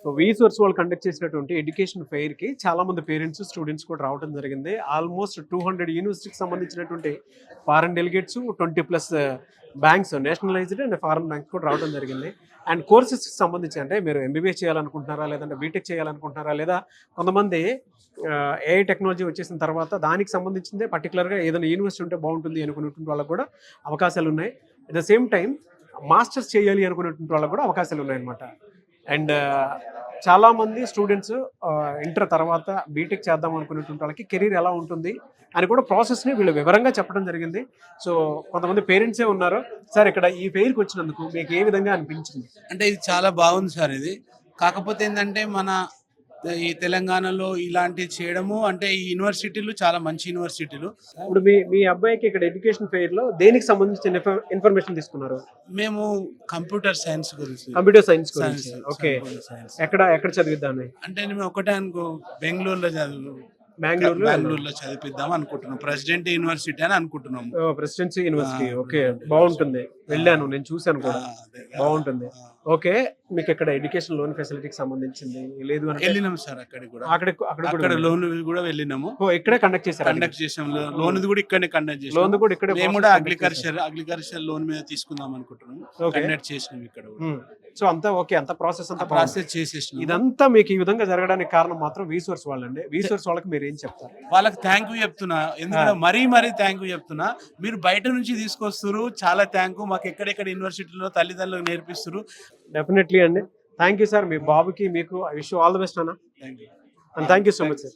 So వీసోర్స్ వాళ్ళు conduct చేసినటువంటి education fair కి చాలా మంది పేరెంట్స్ స్టూడెంట్స్ కూడా రావడం జరిగింది. ఆల్మోస్ట్ 200 యూనివర్సిటీకి సంబంధించినటువంటి foreign delegates 20+ banks, nationalised and foreign banks కూడా రావడం జరిగింది. అండ్ కోర్సెస్ సంబంధించి అంటే మీరు ఎంబీబీఎస్ చేయాలనుకుంటున్నారా, లేదంటే బీటెక్ చేయాలనుకుంటున్నారా, లేదా కొంతమంది ఏఐ టెక్నాలజీ వచ్చేసిన తర్వాత దానికి సంబంధించిందే పర్టికులర్గా ఏదైనా యూనివర్సిటీ ఉంటే బాగుంటుంది అనుకునేటువంటి వాళ్ళకు కూడా అవకాశాలు ఉన్నాయి. At the same time masters చేయాలి అనుకునేటువంటి వాళ్ళకు కూడా అవకాశాలు ఉన్నాయన్నమాట. అండ్ చాలామంది స్టూడెంట్స్ ఇంటర్ తర్వాత బీటెక్ చేద్దాం అనుకునేటువంటి వాళ్ళకి కెరీర్ ఎలా ఉంటుంది అని కూడా ప్రాసెస్ని వీళ్ళు వివరంగా చెప్పడం జరిగింది. సో కొంతమంది పేరెంట్సే ఉన్నారు. సార్, ఇక్కడ ఈ ఫెయిర్కి వచ్చినందుకు మీకు ఏ విధంగా అనిపించింది? అంటే ఇది చాలా బాగుంది సార్. ఇది కాకపోతే ఏంటంటే మన ఈ తెలంగాణలో ఇలాంటివి చేయడము అంటే ఈ యూనివర్సిటీలు చాలా మంచి యూనివర్సిటీలు. ఇప్పుడు మీ అబ్బాయికి ఇక్కడ ఎడ్యుకేషన్ ఫెయిర్ లో దేనికి సంబంధించిన ఇన్ఫర్మేషన్ తీసుకున్నారు? మేము కంప్యూటర్ సైన్స్ గురించి. కంప్యూటర్ సైన్స్ గురించి. ఓకే, ఎక్కడ చదివిద్దామని అంటే నేను ఒకటే అనుకో బెంగళూరులో చదివిద్దాం అనుకుంటున్నాం. ప్రెసిడెంట్ యూనివర్సిటీ అని అనుకుంటున్నాము. Presidency university. ఓకే, బాగుంటుంది. వెళ్ళాను, నేను చూశాను కూడా, బాగుంటుంది. ఓకే, మీకు ఇక్కడ ఎడ్యుకేషన్ లోన్ ఫెసిలిటీకి సంబంధించింది లేదు అని వెళ్ళినాం సార్. అక్కడ లోన్ కూడా వెళ్ళినాము. ఇక్కడే కండక్ట్ చేసాం. లోన్ కూడా ఇక్కడే కండక్ట్ చేసాం. లోన్ కూడా ఇక్కడ మేము కూడా అగ్రికల్చర్ లోన్ మీద తీసుకుందాం అనుకుంటున్నాం. కండక్ట్ చేసినాం ఇక్కడ. సో అంతా ఓకే, అంతా ప్రాసెస్ చేసేసినాం. ఇదంతా మీకు ఈ విధంగా జరగడానికి కారణం మాత్రం వీసోర్స్ వాళ్ళండి. వీసోర్స్ వాళ్ళకి మీరు ఏం చెప్తారు? వాళ్ళకి థ్యాంక్ యూ చెప్తున్నా. ఎందుకంటే మరీ థ్యాంక్ యూ చెప్తున్నా. మీరు బయట నుంచి తీసుకొస్తారు, చాలా థ్యాంక్ యూ. మాకు ఎక్కడెక్కడ యూనివర్సిటీలో తల్లిదండ్రులకు నేర్పిస్తారు. డెఫినెట్లీ అండి. Thank you sir. మీ బాబుకి మీకు I wish you all the best అన్న. Thank you and thank you so much sir.